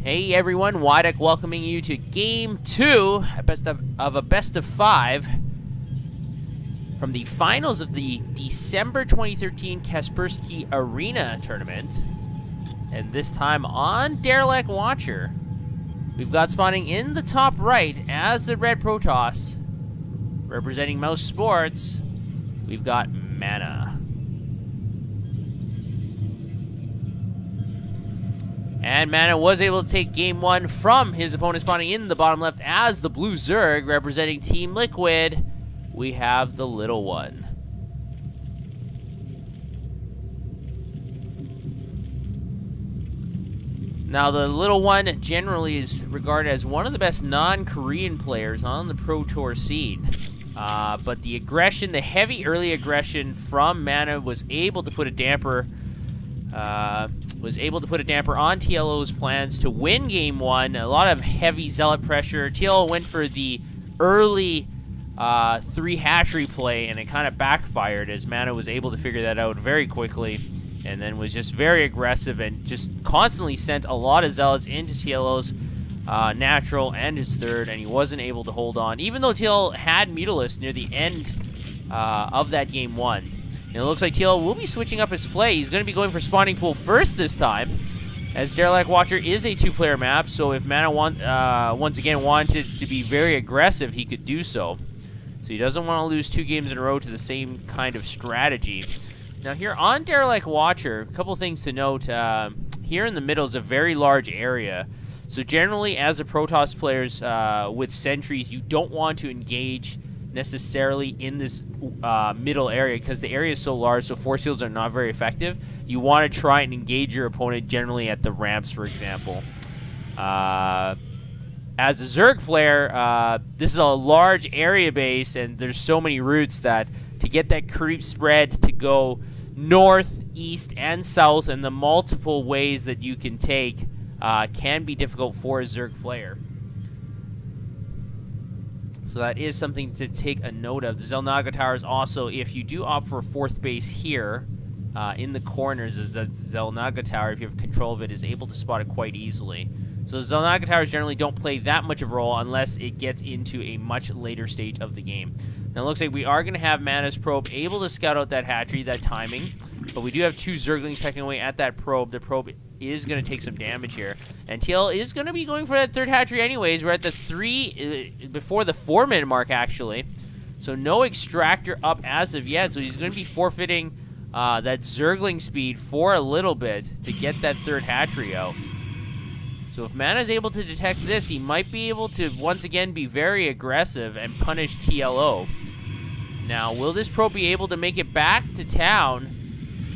Hey everyone, Wydek welcoming you to Game 2 of a best of 5 from the finals of the December 2013 Kaspersky Arena tournament. And this time on Derelict Watcher, we've got spawning in the top right as the red Protoss. Representing Mouse Sports, we've got Mana. And Mana was able to take game 1 from his opponent spawning in the bottom left as the blue Zerg. Representing Team Liquid, we have the little one. Now, the little one generally is regarded as one of the best non-Korean players on the Pro Tour scene. But the aggression, the heavy early aggression from Mana was able to put a damper on TLO's plans to win Game 1. A lot of heavy Zealot pressure. TLO went for the early 3 hatchery play, and it kind of backfired as Mana was able to figure that out very quickly, and then was just very aggressive and just constantly sent a lot of Zealots into TLO's natural and his third, and he wasn't able to hold on, even though TLO had Mutalisk near the end of that Game 1. And it looks like TLO will be switching up his play. He's going to be going for spawning pool first this time, as Derelict Watcher is a 2-player map, so if Mana once again wanted to be very aggressive, he could do so. So he doesn't want to lose 2 games in a row to the same kind of strategy. Now here on Derelict Watcher, a couple things to note. Here in the middle is a very large area. So generally, as a Protoss players with sentries, you don't want to engage necessarily in this middle area because the area is so large, so force fields are not very effective. You want to try and engage your opponent generally at the ramps, for example. As a Zerg player, this is a large area base, and there's so many routes that to get that creep spread to go north, east, and south, and the multiple ways that you can take can be difficult for a Zerg player. So that is something to take a note of. The Xel'Naga Towers also, if you do opt for a 4th base here, in the corners is that Xel'Naga Tower, if you have control of it, is able to spot it quite easily. So the Xel'Naga Towers generally don't play that much of a role unless it gets into a much later stage of the game. Now it looks like we are going to have Mana's probe able to scout out that hatchery, that timing, but we do have 2 Zerglings pecking away at that probe. The probe is going to take some damage here, and TL is going to be going for that 3rd hatchery anyways. We're at the 3 before the 4-minute mark actually, so no extractor up as of yet, so he's going to be forfeiting that Zergling speed for a little bit to get that 3rd hatchery out. So if Mana is able to detect this, he might be able to once again be very aggressive and punish TLO. Now, will this probe be able to make it back to town?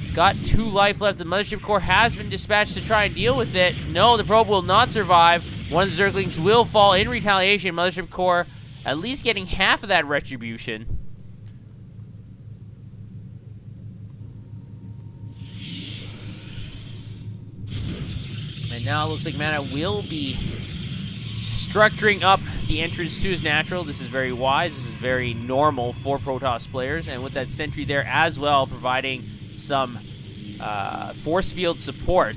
It's got 2 life left. The Mothership Core has been dispatched to try and deal with it. No, the probe will not survive. One of the Zerglings will fall in retaliation. Mothership Core at least getting half of that retribution. And now it looks like Mana will be structuring up the entrance to his natural. This is very wise. This is very normal for Protoss players. And with that sentry there as well, providing some force field support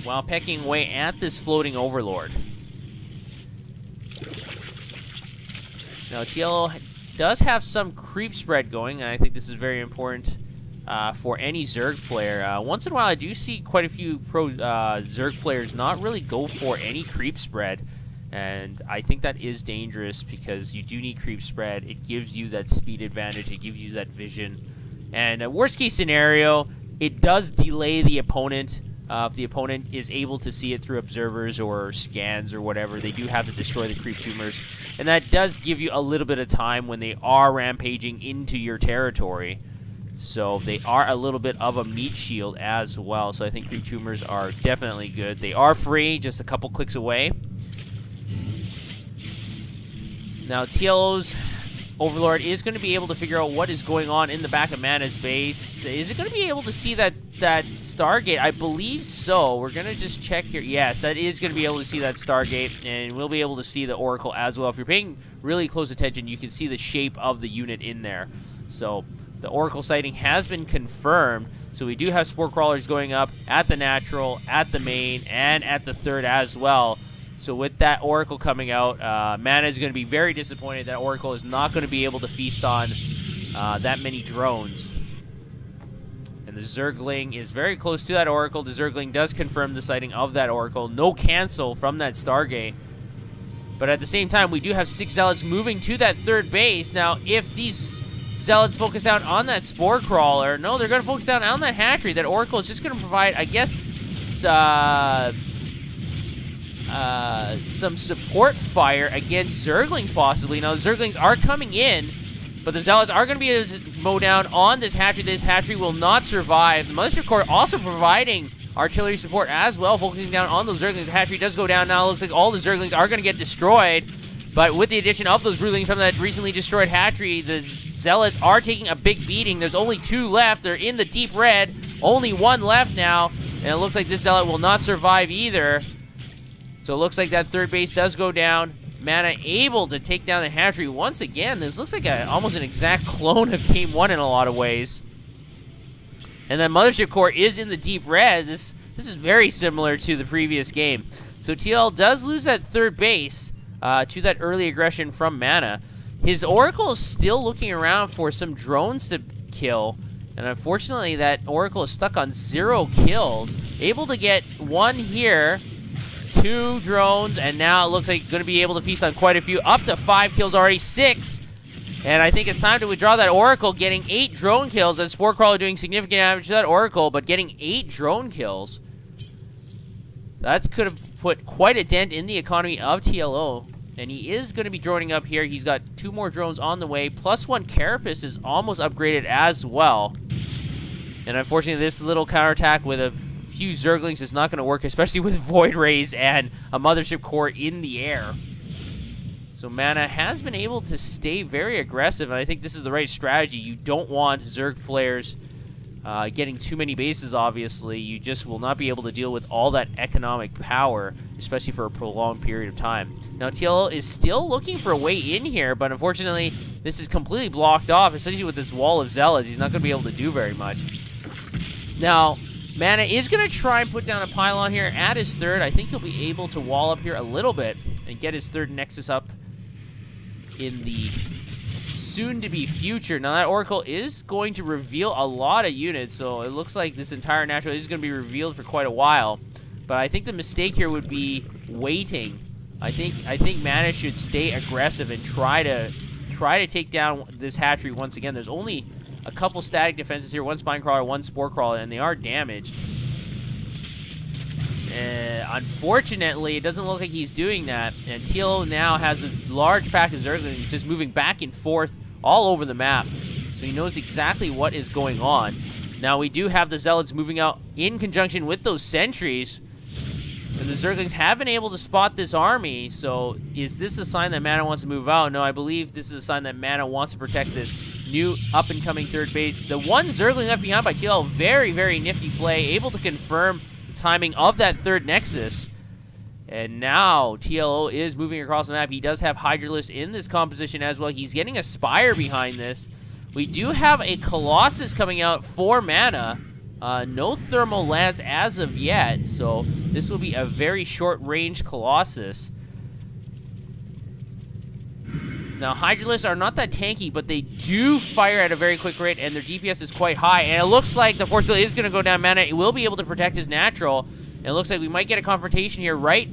while pecking away at this floating Overlord. Now, TLO does have some creep spread going, and I think this is very important for any Zerg player. Once in a while, I do see quite a few Zerg players not really go for any creep spread, and I think that is dangerous because you do need creep spread. It gives you that speed advantage. It gives you that vision. And worst case scenario, it does delay the opponent. If the opponent is able to see it through observers or scans or whatever, they do have to destroy the creep tumors. And that does give you a little bit of time when they are rampaging into your territory. So they are a little bit of a meat shield as well. So I think creep tumors are definitely good. They are free, just a couple clicks away. Now TLO's Overlord is going to be able to figure out what is going on in the back of Mana's base. Is it going to be able to see that Stargate? I believe so. We're going to just check here. Yes, that is going to be able to see that Stargate, and we'll be able to see the Oracle as well. If you're paying really close attention, you can see the shape of the unit in there. So the Oracle sighting has been confirmed. So we do have Spore Crawlers going up at the natural, at the main, and at the third as well. So with that Oracle coming out, Mana is going to be very disappointed that Oracle is not going to be able to feast on that many drones. And the Zergling is very close to that Oracle. The Zergling does confirm the sighting of that Oracle. No cancel from that Stargate. But at the same time, we do have 6 Zealots moving to that third base. Now, if these Zealots focus down on that Spore Crawler, no, they're going to focus down on that hatchery. That Oracle is just going to provide, I guess, some support fire against Zerglings, possibly. Now, the Zerglings are coming in, but the Zealots are going to be able to mow down on this hatchery. This hatchery will not survive. The Mothership Core also providing artillery support as well, focusing down on those Zerglings. The hatchery does go down now. It looks like all the Zerglings are going to get destroyed. But with the addition of those Broodlings from that recently destroyed hatchery, the Zealots are taking a big beating. There's only 2 left. They're in the deep red. Only 1 left now. And it looks like this Zealot will not survive either. So it looks like that third base does go down. Mana able to take down the hatchery once again. This looks like almost an exact clone of Game 1 in a lot of ways. And then Mothership Core is in the deep red. This is very similar to the previous game. So TL does lose that third base to that early aggression from Mana. His Oracle is still looking around for some drones to kill. And unfortunately, that Oracle is stuck on 0 kills. Able to get 1 here. 2 drones, and now it looks like going to be able to feast on quite a few. Up to 5 kills already, 6. And I think it's time to withdraw that Oracle, getting 8 drone kills. That Spore Crawler doing significant damage to that Oracle, but getting 8 drone kills. That could have put quite a dent in the economy of TLO. And he is going to be droning up here. He's got 2 more drones on the way. Plus 1 Carapace is almost upgraded as well. And unfortunately, this little counterattack with a few Zerglings is not going to work, especially with Void Rays and a Mothership Core in the air. So Mana has been able to stay very aggressive, and I think this is the right strategy. You don't want Zerg players getting too many bases, obviously. You just will not be able to deal with all that economic power, especially for a prolonged period of time. Now, TLO is still looking for a way in here, but unfortunately, this is completely blocked off, especially with this wall of Zealots. He's not going to be able to do very much. Now, Mana is going to try and put down a pylon here at his third. I think he'll be able to wall up here a little bit and get his third Nexus up in the soon-to-be future. Now, that Oracle is going to reveal a lot of units, so it looks like this entire natural is going to be revealed for quite a while. But I think the mistake here would be waiting. I think Mana should stay aggressive and try to take down this hatchery once again. There's only a couple static defenses here, 1 Spine Crawler, 1 Spore Crawler, and they are damaged. Unfortunately, it doesn't look like he's doing that, and TLO now has a large pack of Zerglings just moving back and forth all over the map, so he knows exactly what is going on. Now, we do have the Zealots moving out in conjunction with those sentries, and the Zerglings have been able to spot this army, so is this a sign that Mana wants to move out? No, I believe this is a sign that Mana wants to protect this new up-and-coming third base. The 1 Zergling left behind by TLO, very, very nifty play, able to confirm the timing of that third Nexus. And now TLO is moving across the map. He does have Hydralisk in this composition as well. He's getting a Spire behind this. We do have a Colossus coming out for Mana. No thermal lance as of yet, so this will be a very short-range Colossus. Now, Hydralisks are not that tanky, but they do fire at a very quick rate, and their DPS is quite high. And it looks like the Force Field is going to go down. Mana will be able to protect his natural. And it looks like we might get a confrontation here right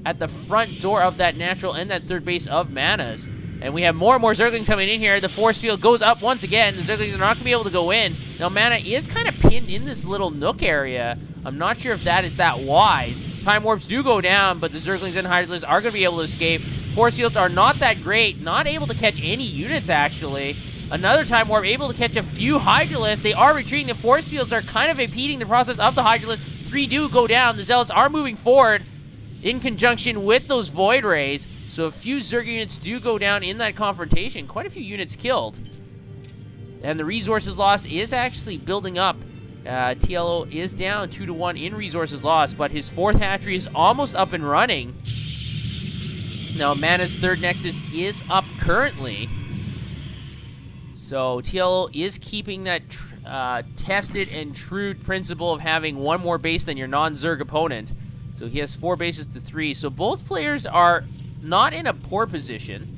at the front door of that natural and that third base of Mana's. And we have more and more Zerglings coming in here. The Force Field goes up once again. The Zerglings are not going to be able to go in. Now, Mana is kind of pinned in this little nook area. I'm not sure if that is that wise. Time Warps do go down, but the Zerglings and Hydralisks are going to be able to escape. Force Fields are not that great. Not able to catch any units, actually. Another Time Warp able to catch a few Hydralisks. They are retreating. The Force Fields are kind of impeding the process of the Hydralisks. 3 do go down. The Zealots are moving forward in conjunction with those Void Rays. So a few Zerg units do go down in that confrontation. Quite a few units killed. And the resources lost is actually building up. TLO is down 2-1 in resources lost, but his 4th hatchery is almost up and running. Now, Mana's 3rd Nexus is up currently. So TLO is keeping that tested and true principle of having one more base than your non-Zerg opponent. So he has 4 bases to 3. So both players are not in a poor position.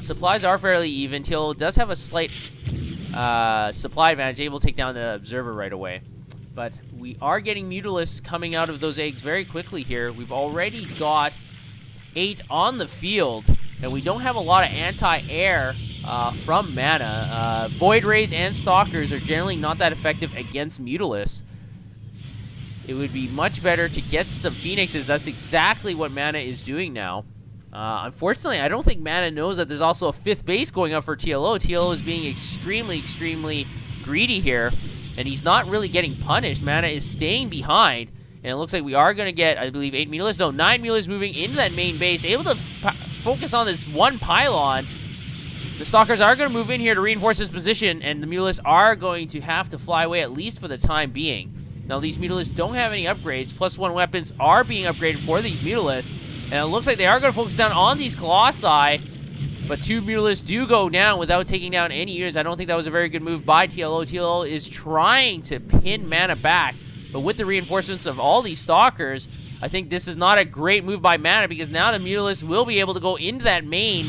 Supplies are fairly even. TLO does have a slight supply advantage, able to take down the Observer right away. But we are getting Mutalisks coming out of those eggs very quickly here. We've already got 8 on the field, and we don't have a lot of anti-air from Mana. Void Rays and Stalkers are generally not that effective against Mutalisks. It would be much better to get some Phoenixes. That's exactly what Mana is doing now. Unfortunately, I don't think Mana knows that there's also a 5th base going up for TLO. TLO is being extremely, extremely greedy here, and he's not really getting punished. Mana is staying behind, and it looks like we are going to get, I believe, 8 Mutalisks. No, 9 Mutalisks moving into that main base, able to focus on this one pylon. The Stalkers are going to move in here to reinforce this position, and the Mutalisks are going to have to fly away, at least for the time being. Now, these Mutalisks don't have any upgrades. +1 weapons are being upgraded for these Mutalisks. And it looks like they are going to focus down on these Colossi. But 2 Mutalisks do go down without taking down any units. I don't think that was a very good move by TLO. TLO is trying to pin Mana back. But with the reinforcements of all these Stalkers, I think this is not a great move by Mana, because now the Mutalisks will be able to go into that main.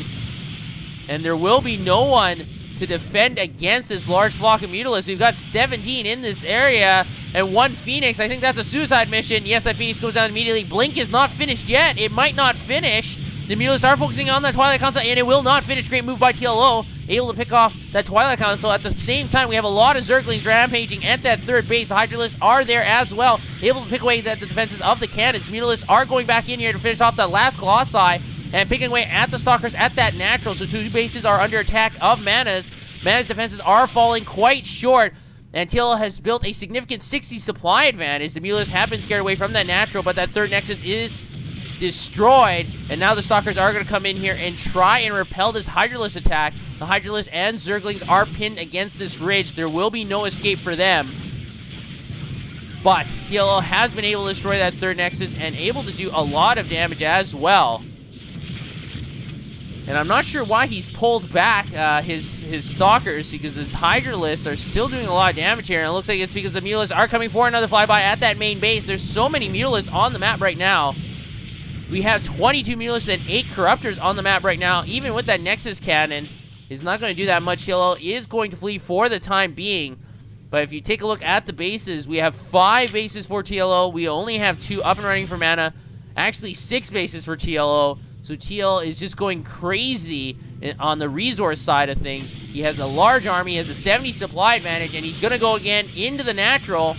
And there will be no one to defend against this large flock of Mutalisks. We've got 17 in this area and 1 Phoenix. I think that's a suicide mission. Yes, that Phoenix goes down immediately. Blink is not finished yet. It might not finish. The Mutalisks are focusing on that Twilight Council, and it will not finish. Great move by TLO. Able to pick off that Twilight Council. At the same time, we have a lot of Zerglings rampaging at that 3rd base. The Hydralisks are there as well, able to pick away the defenses of the cannons. Mutalisks are going back in here to finish off that last Colossi, and picking away at the Stalkers at that natural. So 2 bases are under attack of Mana's. Mana's defenses are falling quite short, and TLO has built a significant 60 supply advantage. The Mutalisks have been scared away from that natural, but that 3rd Nexus is destroyed, and now the Stalkers are going to come in here and try and repel this Hydralisk attack. The Hydralisk and Zerglings are pinned against this ridge. There will be no escape for them. But TLO has been able to destroy that 3rd Nexus and able to do a lot of damage as well. And I'm not sure why he's pulled back his Stalkers, because his Hydralisks are still doing a lot of damage here. And it looks like it's because the Mutalisks are coming for another flyby at that main base. There's so many Mutalisks on the map right now. We have 22 Mutalisks and 8 Corruptors on the map right now. Even with that Nexus Cannon, is not going to do that much. TLO is going to flee for the time being. But if you take a look at the bases, we have 5 bases for TLO. We only have 2 up and running for Mana. Actually, 6 bases for TLO. So TL is just going crazy on the resource side of things. He has a large army, he has a 70 supply advantage, and he's going to go again into the natural.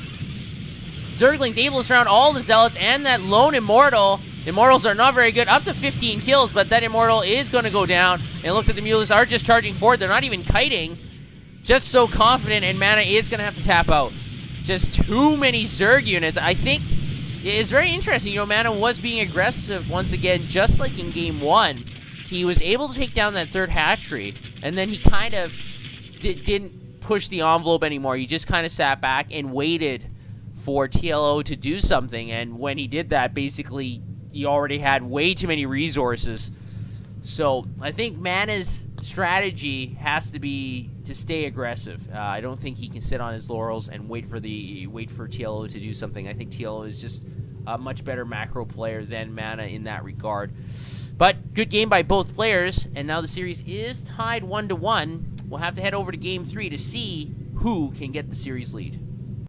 Zergling's able to surround all the Zealots and that lone Immortal. Immortals are not very good, up to 15 kills, but that Immortal is going to go down. And it looks like the Mutalisks are just charging forward. They're not even kiting. Just so confident, and Mana is going to have to tap out. Just too many Zerg units. I think it's very interesting. You know, Mana was being aggressive once again, just like in Game 1. He was able to take down that 3rd hatchery, and then he kind of didn't push the envelope anymore. He just kind of sat back and waited for TLO to do something, and when he did that, basically, he already had way too many resources. So I think Mana's strategy has to be to stay aggressive. I don't think he can sit on his laurels and wait for TLO to do something. I think TLO is just a much better macro player than Mana in that regard. But good game by both players, and now the series is tied 1-1. We'll have to head over to Game 3 to see who can get the series lead.